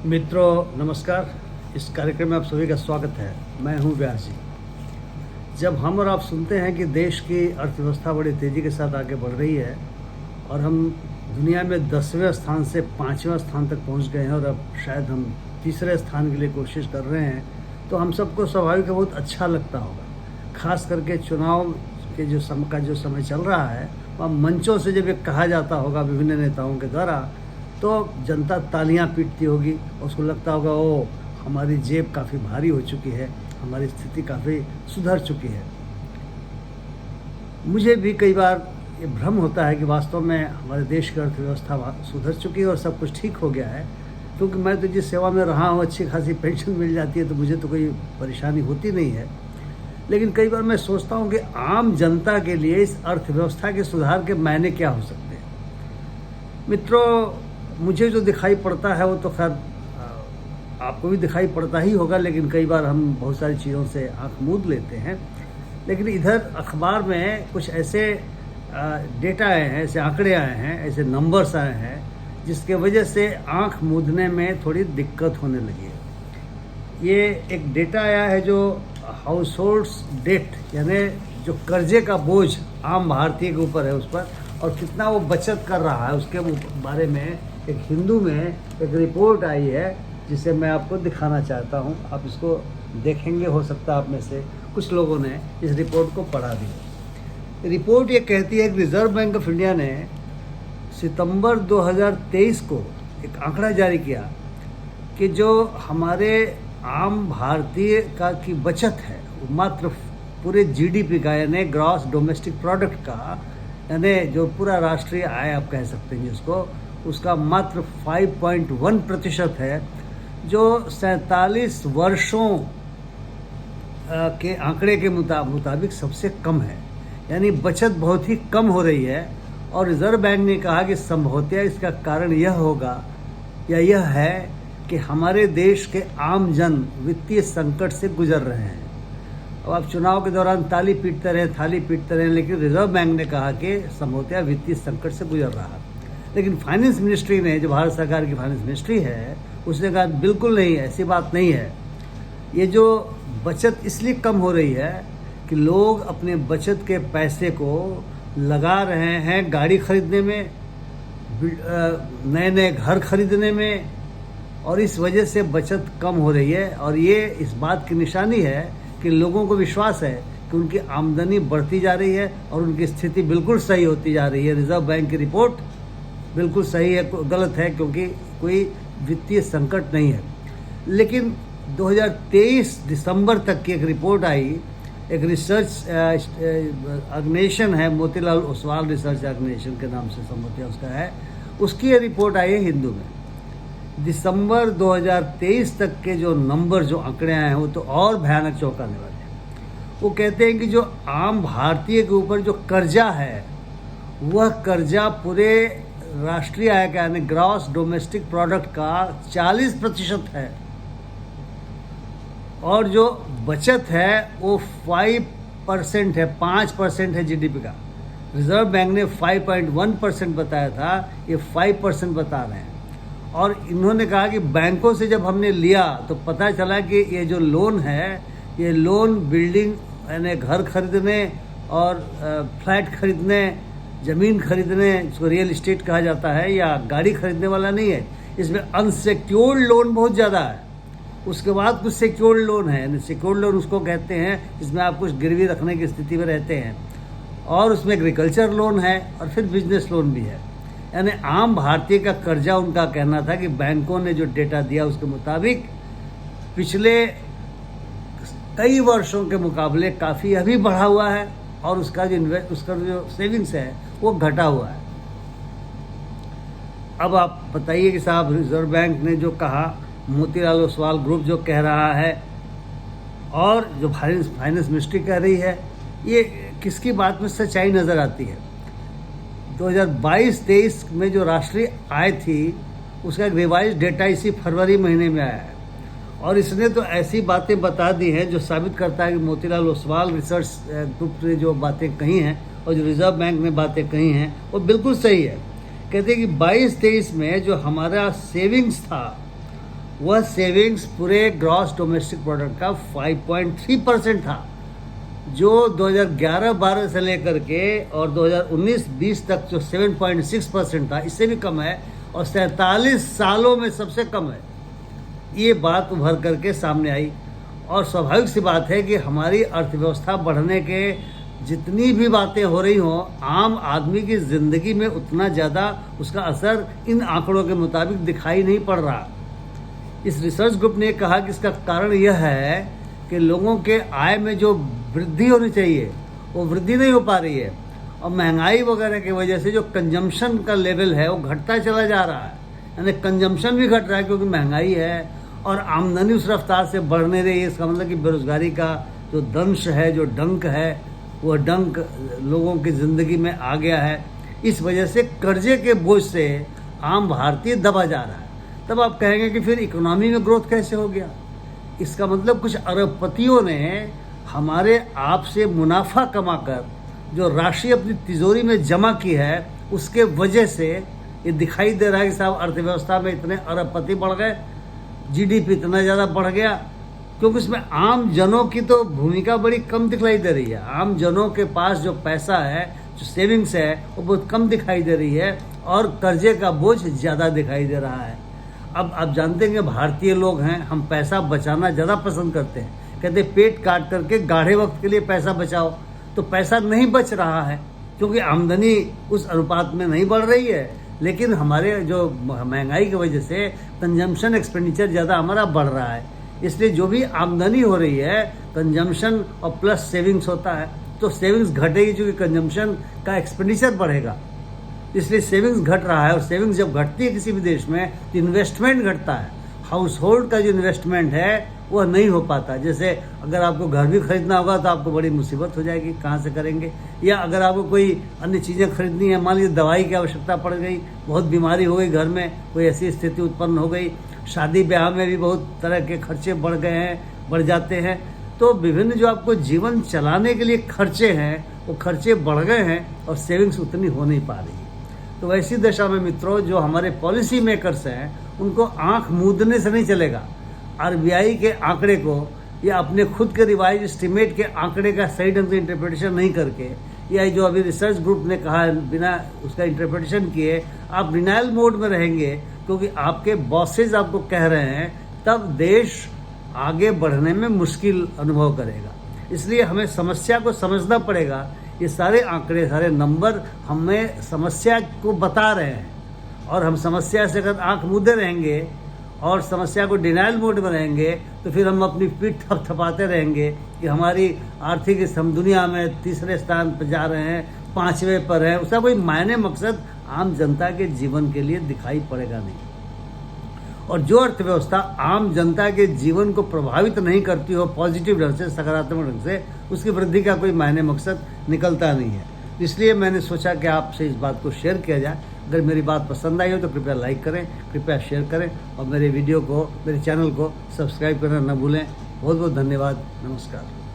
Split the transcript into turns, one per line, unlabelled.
मित्रों नमस्कार। इस कार्यक्रम में आप सभी का स्वागत है। मैं हूं व्यास जी। जब हम और आप सुनते हैं कि देश की अर्थव्यवस्था बड़ी तेज़ी के साथ आगे बढ़ रही है और हम दुनिया में 10वें स्थान से 5वें स्थान तक पहुंच गए हैं और अब शायद हम तीसरे स्थान के लिए कोशिश कर रहे हैं, तो हम सबको स्वाभाविक है बहुत अच्छा लगता होगा। खास करके चुनाव के जो समय चल रहा है, वह मंचों से जब ये कहा जाता होगा विभिन्न नेताओं के द्वारा, तो जनता तालियां पीटती होगी। उसको लगता होगा ओ हमारी जेब काफ़ी भारी हो चुकी है, हमारी स्थिति काफ़ी सुधर चुकी है। मुझे भी कई बार ये भ्रम होता है कि वास्तव में हमारे देश की अर्थव्यवस्था सुधर चुकी है और सब कुछ ठीक हो गया है, क्योंकि मैं तो जिस सेवा में रहा हूँ अच्छी खासी पेंशन मिल जाती है, तो मुझे तो कोई परेशानी होती नहीं है। लेकिन कई बार मैं सोचता हूँ कि आम जनता के लिए इस अर्थव्यवस्था के सुधार के मायने क्या हो सकते हैं। मित्रों, मुझे जो दिखाई पड़ता है वो तो खैर आपको भी दिखाई पड़ता ही होगा, लेकिन कई बार हम बहुत सारी चीज़ों से आंख मूंद लेते हैं। लेकिन इधर अखबार में कुछ ऐसे डेटा आए हैं, ऐसे आंकड़े आए हैं, ऐसे नंबर्स आए हैं जिसके वजह से आंख मूंदने में थोड़ी दिक्कत होने लगी है। ये एक डेटा आया है जो हाउस होल्ड्स डेट, यानी जो कर्जे का बोझ आम भारतीय के ऊपर है उस पर, और कितना वो बचत कर रहा है उसके बारे में एक हिंदू में एक रिपोर्ट आई है जिसे मैं आपको दिखाना चाहता हूं। आप इसको देखेंगे, हो सकता है आप में से कुछ लोगों ने इस रिपोर्ट को पढ़ा भी। रिपोर्ट ये कहती है कि रिजर्व बैंक ऑफ इंडिया ने सितंबर 2023 को एक आंकड़ा जारी किया कि जो हमारे आम भारतीय की बचत है वो मात्र पूरे जीडीपी का, यानी ग्रॉस डोमेस्टिक प्रोडक्ट का, यानी जो पूरा राष्ट्रीय आय आप कह सकते हैं उसको, उसका मात्र 5.1% है, जो 47 वर्षों के आंकड़े के मुताबिक सबसे कम है। यानी बचत बहुत ही कम हो रही है। और रिजर्व बैंक ने कहा कि संभवतः इसका कारण यह होगा या यह है कि हमारे देश के आम जन वित्तीय संकट से गुजर रहे हैं। अब आप चुनाव के दौरान ताली पीटते रहे, लेकिन रिजर्व बैंक ने कहा कि संभवतः वित्तीय संकट से गुजर रहा है। लेकिन फाइनेंस मिनिस्ट्री ने, जो भारत सरकार की फाइनेंस मिनिस्ट्री है, उसने कहा बिल्कुल नहीं, ऐसी बात नहीं है। ये जो बचत इसलिए कम हो रही है कि लोग अपने बचत के पैसे को लगा रहे हैं गाड़ी खरीदने में, नए नए घर खरीदने में, और इस वजह से बचत कम हो रही है। और ये इस बात की निशानी है कि लोगों को विश्वास है कि उनकी आमदनी बढ़ती जा रही है और उनकी स्थिति बिल्कुल सही होती जा रही है। रिजर्व बैंक की रिपोर्ट बिल्कुल सही है, गलत है, क्योंकि कोई वित्तीय संकट नहीं है। लेकिन 2023 दिसंबर तक की एक रिपोर्ट आई, एक रिसर्च ऑर्गेनाइजेशन है, मोतीलाल ओसवाल रिसर्च ऑर्गेनाइजेशन के नाम से संभवतः उसका है, उसकी ये रिपोर्ट आई है हिंदू में। दिसंबर 2023 तक के जो नंबर, जो आंकड़े आए हैं, वो तो और भयानक चौंकाने वाले हैं। वो कहते हैं कि जो आम भारतीय के ऊपर जो कर्जा है, वह कर्जा पूरे राष्ट्रीय आय का, यानी ग्रॉस डोमेस्टिक प्रोडक्ट का 40% है, और जो बचत है वो 5% है, 5% है जीडीपी का। रिजर्व बैंक ने 5.1% बताया था, ये 5% बता रहे हैं। और इन्होंने कहा कि बैंकों से जब हमने लिया तो पता चला कि ये जो लोन है, ये लोन बिल्डिंग यानी घर खरीदने और फ्लैट खरीदने, ज़मीन खरीदने, जिसको रियल इस्टेट कहा जाता है, या गाड़ी खरीदने वाला नहीं है। इसमें अनसिक्योर्ड लोन बहुत ज़्यादा है। उसके बाद कुछ सिक्योर्ड लोन है, यानी सिक्योर्ड लोन उसको कहते हैं जिसमें आप कुछ गिरवी रखने की स्थिति में रहते हैं, और उसमें एग्रीकल्चर लोन है, और फिर बिजनेस लोन भी है। यानी आम भारतीय का कर्जा, उनका कहना था कि बैंकों ने जो डेटा दिया उसके मुताबिक पिछले कई वर्षों के मुकाबले काफ़ी अभी बढ़ा हुआ है, और उसका जो सेविंग्स है वो घटा हुआ है। अब आप बताइए कि साहब, रिजर्व बैंक ने जो कहा, मोतीलाल ओसवाल ग्रुप जो कह रहा है, और जो फाइनेंस मिनिस्ट्री कह रही है, ये किसकी बात में सच्चाई नज़र आती है। 2022-23 में जो राष्ट्रीय आय थी, उसका एक रिवाइज डेटा इसी फरवरी महीने में आया है, और इसने तो ऐसी बातें बता दी हैं जो साबित करता है कि मोतीलाल ओसवाल रिसर्च ग्रुप ने जो बातें कही हैं और जो रिजर्व बैंक ने बातें कही हैं वो बिल्कुल सही है। कहते हैं कि 22-23 में जो हमारा सेविंग्स था वह सेविंग्स पूरे ग्रॉस डोमेस्टिक प्रोडक्ट का 5.3% था, जो 2011-12 से लेकर के और 2019-20 तक जो 7.6% था, इससे भी कम है और 47 सालों में सबसे कम है। ये बात उभर करके सामने आई और स्वाभाविक सी बात है कि हमारी अर्थव्यवस्था बढ़ने के जितनी भी बातें हो रही हों, आम आदमी की ज़िंदगी में उतना ज़्यादा उसका असर इन आंकड़ों के मुताबिक दिखाई नहीं पड़ रहा। इस रिसर्च ग्रुप ने कहा कि इसका कारण यह है कि लोगों के आय में जो वृद्धि होनी चाहिए वो वृद्धि नहीं हो पा रही है और महंगाई वगैरह की वजह से जो कंजम्पशन का लेवल है वो घटता चला जा रहा है। यानी कंजम्पशन भी घट रहा है क्योंकि महंगाई है और आमदनी उस रफ्तार से बढ़ नहीं रही है। इसका मतलब कि बेरोजगारी का जो दंश है, जो डंक है, वो डंक लोगों की ज़िंदगी में आ गया है। इस वजह से कर्जे के बोझ से आम भारतीय दबा जा रहा है। तब आप कहेंगे कि फिर इकोनॉमी में ग्रोथ कैसे हो गया? इसका मतलब कुछ अरबपतियों ने हमारे आप से मुनाफा कमाकर जो राशि अपनी तिजोरी में जमा की है, उसके वजह से ये दिखाई दे रहा है कि साहब अर्थव्यवस्था में इतने अरबपति बढ़ गए, जीडीपी इतना ज़्यादा बढ़ गया, क्योंकि इसमें आम जनों की तो भूमिका बड़ी कम दिखाई दे रही है। आम जनों के पास जो पैसा है, जो सेविंग्स है, वो बहुत कम दिखाई दे रही है और कर्जे का बोझ ज़्यादा दिखाई दे रहा है। अब आप जानते हैं कि भारतीय लोग हैं, हम पैसा बचाना ज़्यादा पसंद करते हैं। कहते पेट काट करके गाढ़े वक्त के लिए पैसा बचाओ, तो पैसा नहीं बच रहा है क्योंकि आमदनी उस अनुपात में नहीं बढ़ रही है। लेकिन हमारे जो महंगाई की वजह से कंजम्पशन एक्सपेंडिचर ज़्यादा हमारा बढ़ रहा है, इसलिए जो भी आमदनी हो रही है कंजम्पशन और प्लस सेविंग्स होता है, तो सेविंग्स घटेगी क्योंकि कंजम्पशन का एक्सपेंडिचर बढ़ेगा, इसलिए सेविंग्स घट रहा है। और सेविंग्स जब घटती है किसी भी देश में तो इन्वेस्टमेंट घटता है। हाउस होल्ड का जो इन्वेस्टमेंट है वह नहीं हो पाता। जैसे अगर आपको घर भी खरीदना होगा तो आपको बड़ी मुसीबत हो जाएगी, कहाँ से करेंगे? या अगर आपको कोई अन्य चीज़ें खरीदनी है, मान लीजिए दवाई की आवश्यकता पड़ गई, बहुत बीमारी हो गई, घर में कोई ऐसी स्थिति उत्पन्न हो गई, शादी ब्याह में भी बहुत तरह के खर्चे बढ़ गए हैं, बढ़ जाते हैं, तो विभिन्न जो आपको जीवन चलाने के लिए खर्चे हैं वो खर्चे बढ़ गए हैं और सेविंग्स उतनी हो नहीं पा रही। तो वैसी दशा में मित्रों, जो हमारे पॉलिसी मेकर्स हैं उनको आंख मूंदने से नहीं चलेगा। आरबीआई के आंकड़े को या अपने खुद के रिवाइज एस्टिमेट के आंकड़े का सही ढंग से इंटरप्रिटेशन नहीं करके, या जो अभी रिसर्च ग्रुप ने कहा है बिना उसका इंटरप्रिटेशन किए आप डिनायल मोड में रहेंगे क्योंकि आपके बॉसेज आपको कह रहे हैं, तब देश आगे बढ़ने में मुश्किल अनुभव करेगा। इसलिए हमें समस्या को समझना पड़ेगा। ये सारे आंकड़े, सारे नंबर हमें समस्या को बता रहे हैं और हम समस्या से अगर आंख मूंदे रहेंगे और समस्या को डिनायल मोड में रहेंगे तो फिर हम अपनी पीठ थपथपाते रहेंगे कि हमारी आर्थिक हम दुनिया में तीसरे स्थान पर जा रहे हैं, 5वें पर है। उसका कोई मायने मकसद आम जनता के जीवन के लिए दिखाई पड़ेगा नहीं। और जो अर्थव्यवस्था आम जनता के जीवन को प्रभावित नहीं करती हो पॉजिटिव ढंग से, सकारात्मक ढंग से, उसकी वृद्धि का कोई मायने मकसद निकलता नहीं है। इसलिए मैंने सोचा कि आपसे इस बात को शेयर किया जाए। अगर मेरी बात पसंद आई हो तो कृपया लाइक करें, कृपया शेयर करें और मेरे वीडियो को, मेरे चैनल को सब्सक्राइब करना न भूलें। बहुत बहुत धन्यवाद। नमस्कार।